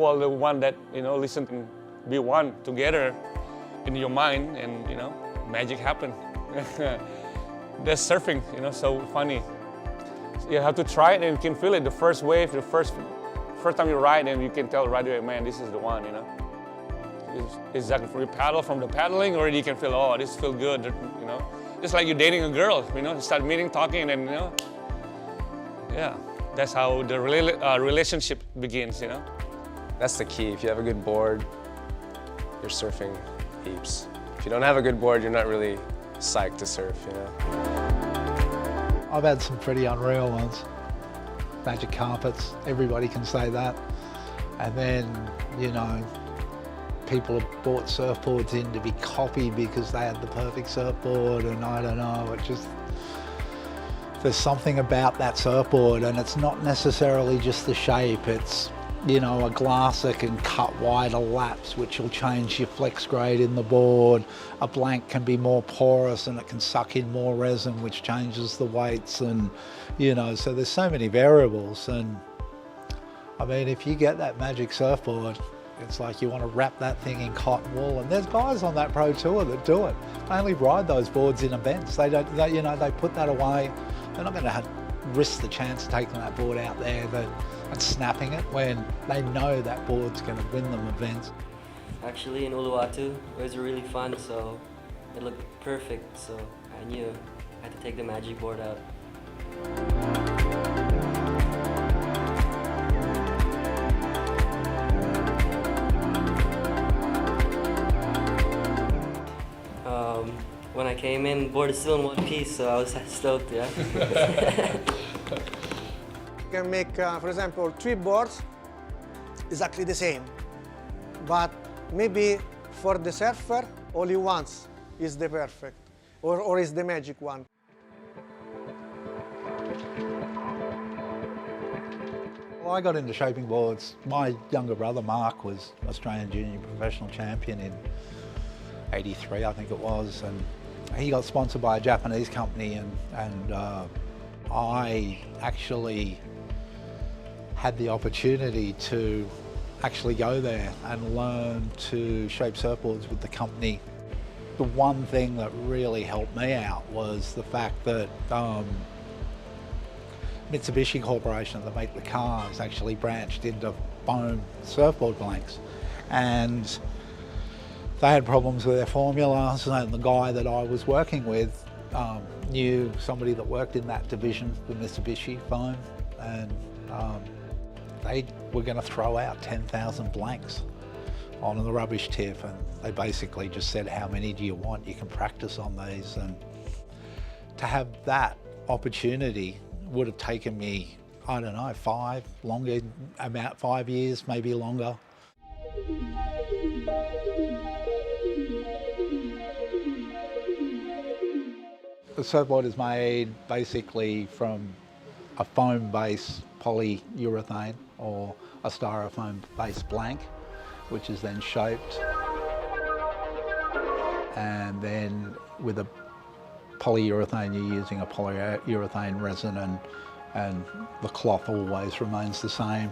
equal the one that, listen and be one together in your mind, and, magic happen. That's surfing, so funny. You have to try it and you can feel it. The first wave, the first time you ride, and you can tell right away, man, this is the one, It's exactly from your paddle, from the paddling, already you can feel, oh, this feels good, Just like you're dating a girl, you start meeting, talking, and then, yeah, that's how the relationship begins, That's the key. If you have a good board, you're surfing heaps. If you don't have a good board, you're not really psyched to surf, I've had some pretty unreal ones. Magic carpets, everybody can say that. And then, people have bought surfboards in to be copied because they had the perfect surfboard, and I don't know, there's something about that surfboard, and it's not necessarily just the shape, it's, a glass that can cut wider laps, which will change your flex grade in the board. A blank can be more porous and it can suck in more resin, which changes the weights, and, so there's so many variables. And I mean, if you get that magic surfboard, it's like you want to wrap that thing in cotton wool, and there's guys on that pro tour that do it. They only ride those boards in events. They don't, they put that away. They're not going to risk the chance of taking that board out there and snapping it when they know that board's going to win them events. Actually, in Uluwatu, it was really fun, so it looked perfect, so I knew I had to take the magic board out. When I came in, the board is still in one piece, so I was stoked, yeah. You can make, for example, 3 boards exactly the same, but maybe for the surfer, only once is the perfect, or is the magic one. Well, I got into shaping boards. My younger brother, Mark, was Australian junior professional champion in '83, I think it was, and he got sponsored by a Japanese company, and I actually had the opportunity to actually go there and learn to shape surfboards with the company. The one thing that really helped me out was the fact that Mitsubishi Corporation, that make the cars, actually branched into foam surfboard blanks, and they had problems with their formulas, and the guy that I was working with knew somebody that worked in that division, the Mitsubishi foam, and they were going to throw out 10,000 blanks on the rubbish tip, and they basically just said, how many do you want? You can practice on these. And to have that opportunity would have taken me, I don't know, 5 years, maybe longer. The surfboard is made basically from a foam-based polyurethane or a styrofoam-based blank, which is then shaped. And then with a polyurethane, you're using a polyurethane resin, and the cloth always remains the same.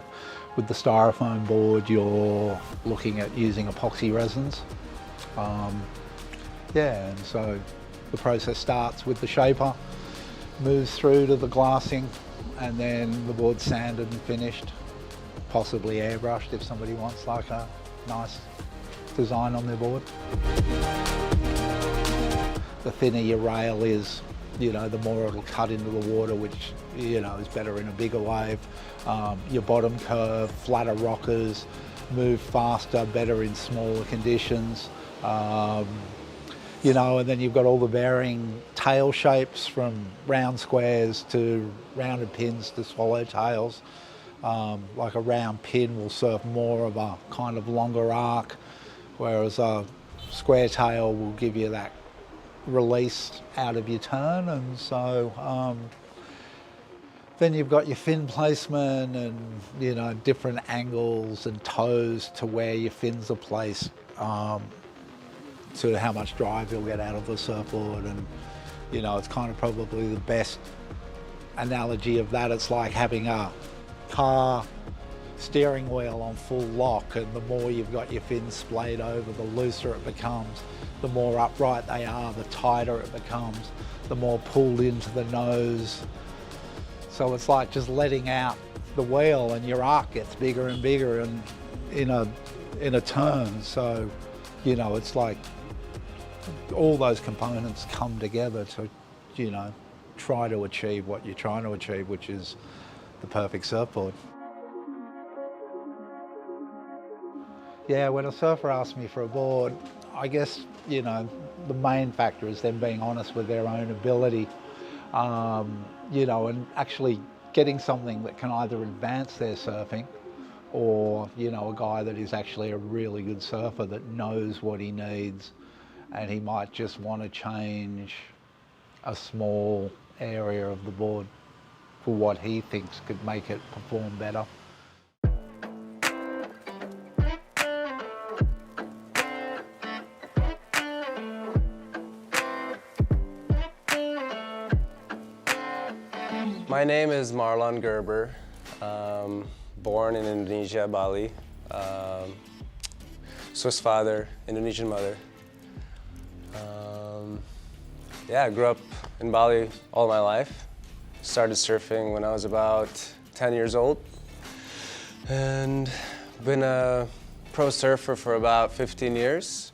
With the styrofoam board, you're looking at using epoxy resins. And so the process starts with the shaper, moves through to the glassing, and then the board's sanded and finished, possibly airbrushed if somebody wants like a nice design on their board. The thinner your rail is, the more it'll cut into the water, which, is better in a bigger wave. Your bottom curve, flatter rockers, move faster, better in smaller conditions. And then you've got all the varying tail shapes, from round squares to rounded pins to swallowtails. Like a round pin will surf more of a kind of longer arc, whereas a square tail will give you that release out of your turn. And so then you've got your fin placement and, different angles and toes to where your fins are placed, to how much drive you'll get out of the surfboard. And, it's kind of probably the best analogy of that. It's like having a car steering wheel on full lock, and the more you've got your fins splayed over, the looser it becomes. The more upright they are, the tighter it becomes, the more pulled into the nose. So it's like just letting out the wheel, and your arc gets bigger and bigger and in a turn. So, you know, it's like all those components come together to, you know, try to achieve what you're trying to achieve, which is the perfect surfboard. Yeah, when a surfer asks me for a board, I guess, you know, the main factor is them being honest with their own ability, you know, and actually getting something that can either advance their surfing or, you know, a guy that is actually a really good surfer that knows what he needs, and he might just want to change a small area of the board for what he thinks could make it perform better. My name is Marlon Gerber, born in Indonesia, Bali. Swiss father, Indonesian mother. Yeah, I grew up in Bali all my life. Started surfing when I was about 10 years old, and been a pro surfer for about 15 years.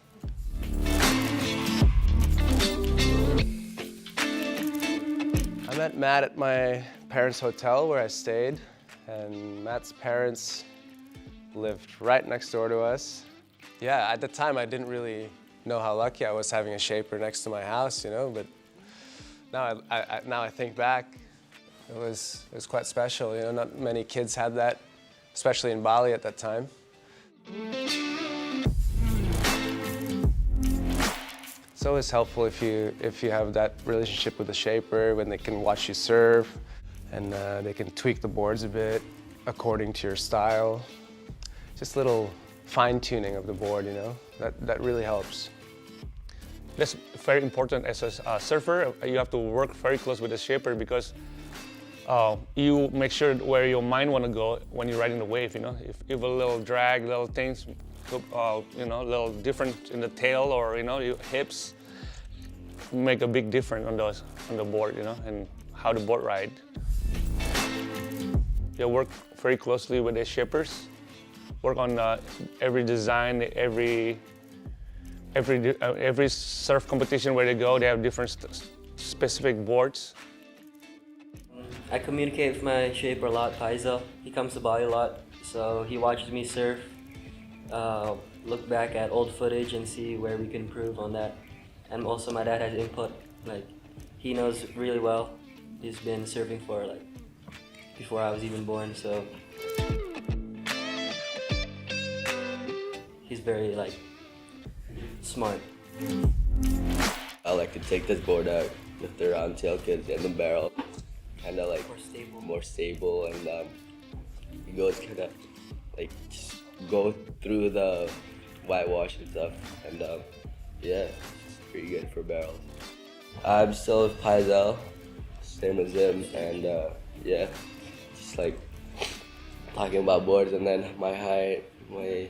I met Matt at my parents' hotel where I stayed, and Matt's parents lived right next door to us. Yeah, at the time I didn't really know how lucky I was having a shaper next to my house, you know, but now I think back, it was quite special, you know, not many kids had that, especially in Bali at that time. It's always helpful if you have that relationship with the shaper, when they can watch you surf and they can tweak the boards a bit according to your style. Just little fine-tuning of the board, you know, that really helps. That's very important as a surfer. You have to work very close with the shaper because you make sure where your mind want to go when you're riding the wave, you know. If a little drag, little things, you know, a little different in the tail or, you know, your hips make a big difference on the board, you know, and how the board ride. You work very closely with the shapers, work on every design, every surf competition where they go, they have different specific boards. I communicate with my shaper a lot, Rizal. He comes to Bali a lot, so he watches me surf, look back at old footage and see where we can improve on that. And also my dad has input, like he knows really well. He's been surfing for like before I was even born, so he's very like smart. I like to take this board out, lift the round tail kids and the barrel, kind of like more stable, and it goes kind of like just go through the whitewash and stuff, and yeah, it's pretty good for barrels. I'm still with Rizal, same as him, and yeah, just like talking about boards and then my height, my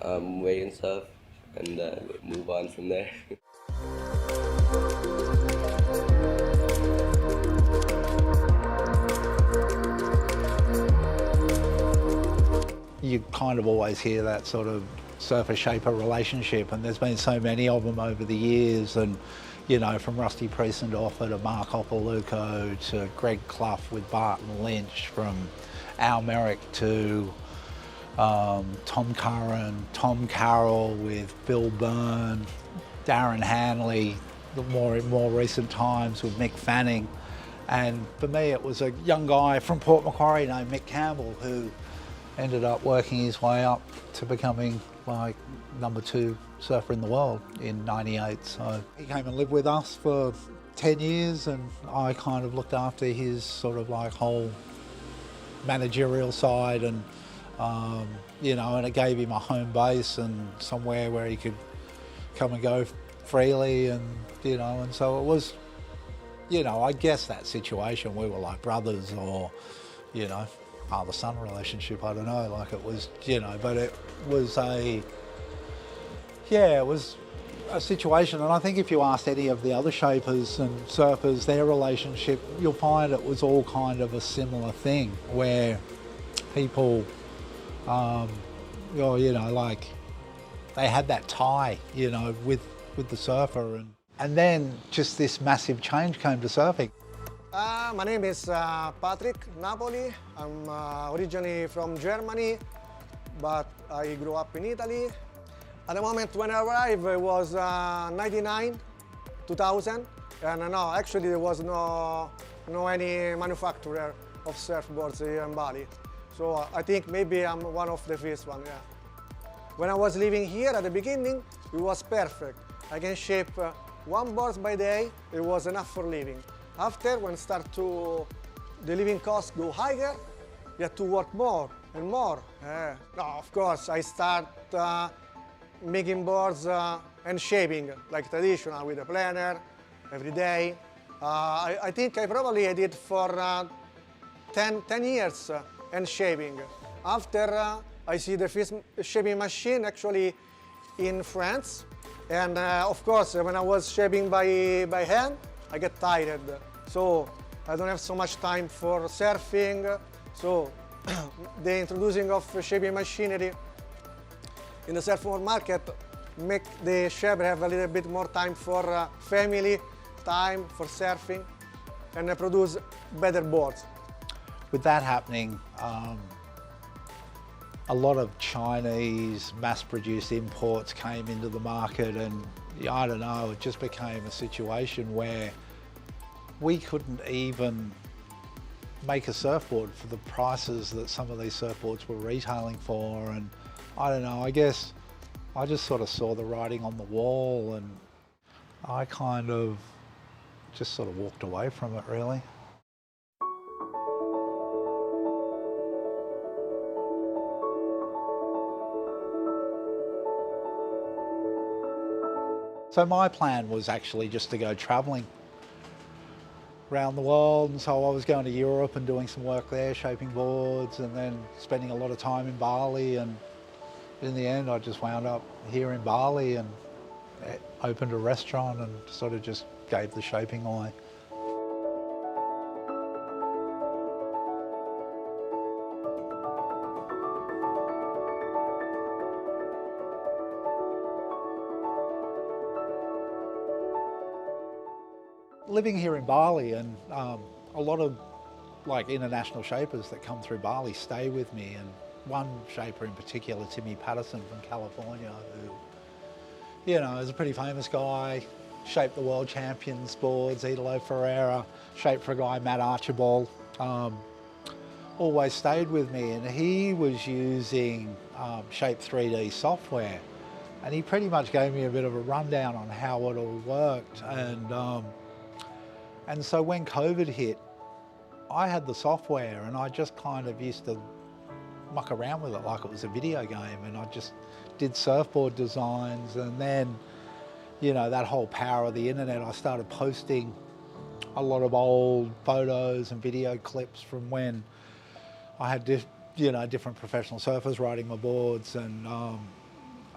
weight and stuff, and move on from there. You kind of always hear that sort of surfer-shaper relationship, and there's been so many of them over the years, and you know, from Rusty Priestendorfer to Mark Opaluco to Greg Clough with Barton Lynch, from Al Merrick to Tom Curran, Tom Carroll with Bill Byrne, Darren Hanley, the more recent times with Mick Fanning. And for me, it was a young guy from Port Macquarie named Mick Campbell who ended up working his way up to becoming like #2 surfer in the world in '98. So he came and lived with us for 10 years, and I kind of looked after his sort of like whole managerial side, and you know, and it gave him a home base and somewhere where he could come and go freely, and you know, and so it was, you know, I guess that situation, we were like brothers, or you know, father-son relationship, I don't know, like it was, you know, but it was a situation, and I think if you asked any of the other shapers and surfers their relationship, you'll find it was all kind of a similar thing, where people, you know, like they had that tie, you know, with the surfer, and then just this massive change came to surfing. My name is Patrick Napoli. I'm originally from Germany, but I grew up in Italy. At the moment when I arrived, it was 99, 2000, and no, actually there was no any manufacturer of surfboards here in Bali. So I think maybe I'm one of the first one, yeah. When I was living here at the beginning, it was perfect. I can shape one board by day, it was enough for living. After, when the living costs go higher, you have to work more and more. No, of course, I start making boards and shaping, like traditional, with a planner, every day. I think I did for 10 years and shaping. After, I see the first shaping machine actually in France. And of course, when I was shaping by hand, I get tired. So I don't have so much time for surfing. So the introducing of shaping machinery in the surfboard market make the shaper have a little bit more time for family, time for surfing, and produce better boards. With that happening, a lot of Chinese mass-produced imports came into the market, and I don't know, it just became a situation where we couldn't even make a surfboard for the prices that some of these surfboards were retailing for, and I don't know, I guess I just sort of saw the writing on the wall, and I kind of just sort of walked away from it, really. So my plan was actually just to go travelling around the world, and so I was going to Europe and doing some work there, shaping boards, and then spending a lot of time in Bali, and in the end I just wound up here in Bali and opened a restaurant and sort of just gave the shaping away. Living here in Bali, and a lot of like international shapers that come through Bali stay with me, and one shaper in particular, Timmy Patterson from California, who, you know, is a pretty famous guy, shaped the world champions boards, Idolo Ferreira, shaped for a guy, Matt Archibald, always stayed with me, and he was using Shape 3D software, and he pretty much gave me a bit of a rundown on how it all worked, and so when COVID hit, I had the software, and I just kind of used to muck around with it like it was a video game, and I just did surfboard designs, and then, you know, that whole power of the internet, I started posting a lot of old photos and video clips from when I had different professional surfers riding my boards, and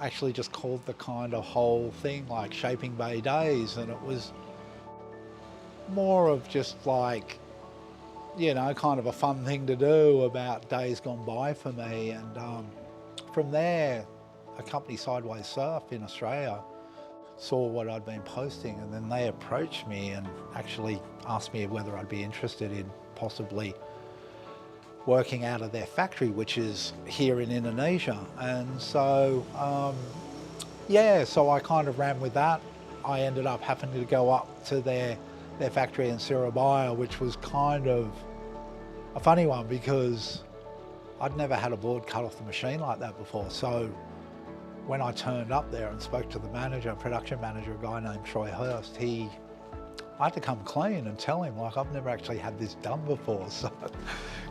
actually just called the kind of whole thing like Shaping Bay Days, and it was more of just like, you know, kind of a fun thing to do about days gone by for me. And from there, a company, Sideways Surf in Australia, saw what I'd been posting, and then they approached me and actually asked me whether I'd be interested in possibly working out of their factory, which is here in Indonesia. And so, so I kind of ran with that. I ended up having to go up to their factory in Surabaya, which was kind of a funny one because I'd never had a board cut off the machine like that before. So when I turned up there and spoke to the manager, production manager, a guy named Troy Hurst, I had to come clean and tell him, like, I've never actually had this done before, so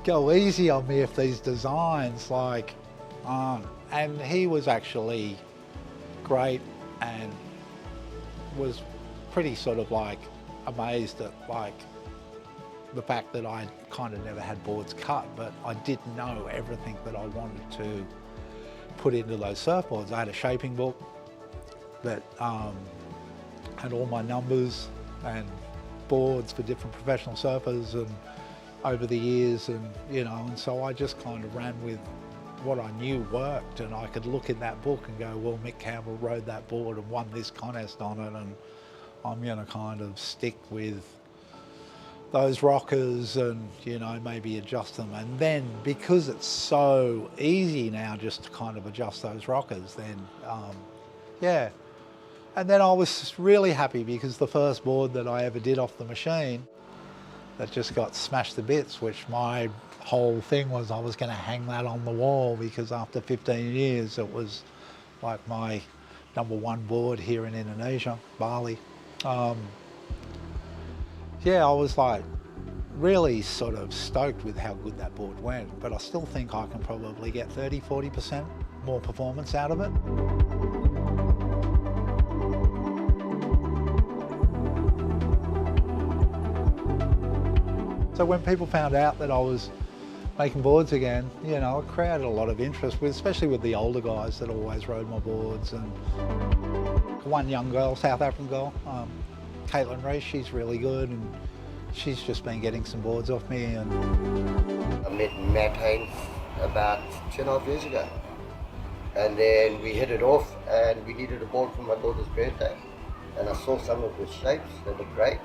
go easy on me if these designs, like, and he was actually great and was pretty sort of like amazed at like the fact that I kind of never had boards cut, but I did know everything that I wanted to put into those surfboards. I had a shaping book that had all my numbers and boards for different professional surfers and over the years, and and so I just kind of ran with what I knew worked, and I could look in that book and go, well, Mick Campbell rode that board and won this contest on it, and I'm going to kind of stick with those rockers and maybe adjust them. And then because it's so easy now just to kind of adjust those rockers, then yeah. And then I was really happy because the first board that I ever did off the machine that just got smashed to bits, which my whole thing was I was going to hang that on the wall, because after 15 years it was like my #1 board here in Indonesia, Bali. Yeah, I was like really sort of stoked with how good that board went, but I still think I can probably get 30–40% more performance out of it. So when people found out that I was making boards again, it created a lot of interest, especially with the older guys that always rode my boards. And one young girl, South African girl, Caitlin Reese, she's really good, and she's just been getting some boards off me. And I met Haymes about 2.5 years ago, and then we hit it off, and we needed a board for my daughter's birthday, and I saw some of the shapes that looked great.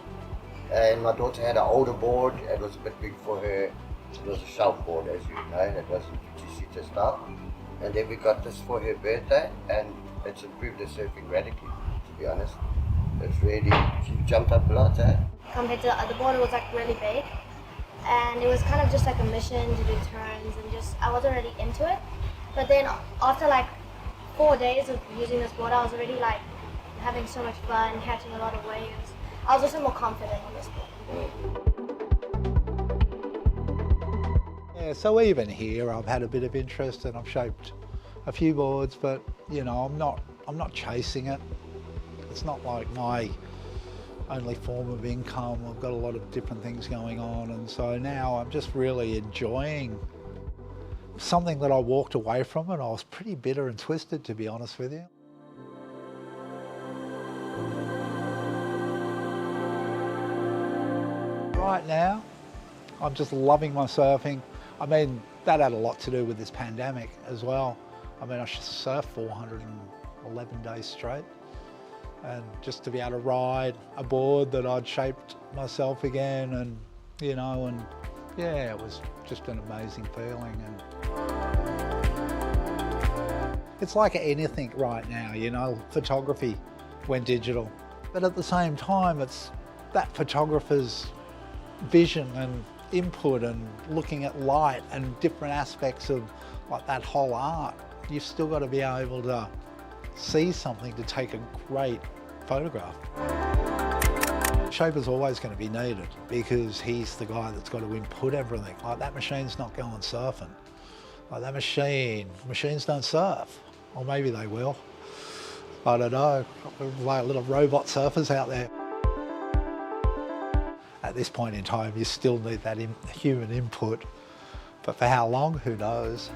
And my daughter had an older board, it was a bit big for her. It was a shelf board, as you know, it wasn't two-seater style. And then we got this for her birthday, and it's improved her surfing radically, to be honest. It's really, she jumped up a lot, eh? Compared to the other board, it was like really big. And it was kind of just like a mission to do turns, and just, I wasn't really into it. But then after like 4 days of using this board, I was already like having so much fun, catching a lot of waves. I was also more confident on this board. Yeah, so even here I've had a bit of interest, and I've shaped a few boards, but I'm not chasing it. It's not like my only form of income. I've got a lot of different things going on, and so now I'm just really enjoying something that I walked away from, and I was pretty bitter and twisted, to be honest with you. Right now, I'm just loving my surfing. I mean, that had a lot to do with this pandemic as well. I mean, I surfed 411 days straight, and just to be able to ride a board that I'd shaped myself again, and and yeah, it was just an amazing feeling. And it's like anything right now, photography went digital, but at the same time, it's that photographer's vision and input and looking at light and different aspects of like that whole art. You've still got to be able to see something to take a great photograph. Shaper's always going to be needed because he's the guy that's got to input everything. Like, that machine's not going surfing. Like, that machines don't surf. Or maybe they will. I don't know. Like little robot surfers out there. At this point in time, you still need that human input, but for how long, who knows?